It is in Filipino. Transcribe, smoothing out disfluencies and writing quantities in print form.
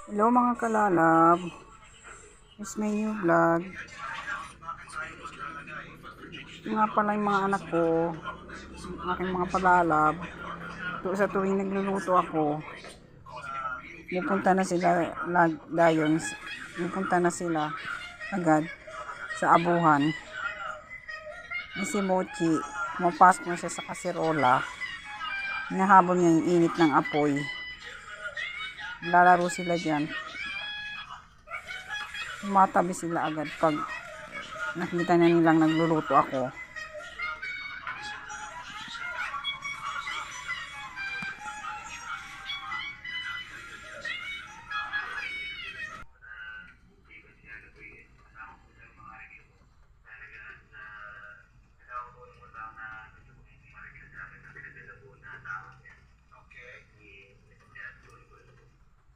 Hello mga kalalab, it's my new vlog. Ito nga pala yung mga anak ko, yung aking mga palalab. Sa tuwing nagluluto ako, pupunta na sila agad sa abuhan. Si Mochi, pumapasok na siya sa kaserola. Hinahabol niya yung init ng apoy. Lalaro sila dyan. Tumatabi sila agad pag nakita na nilang nagluluto ako.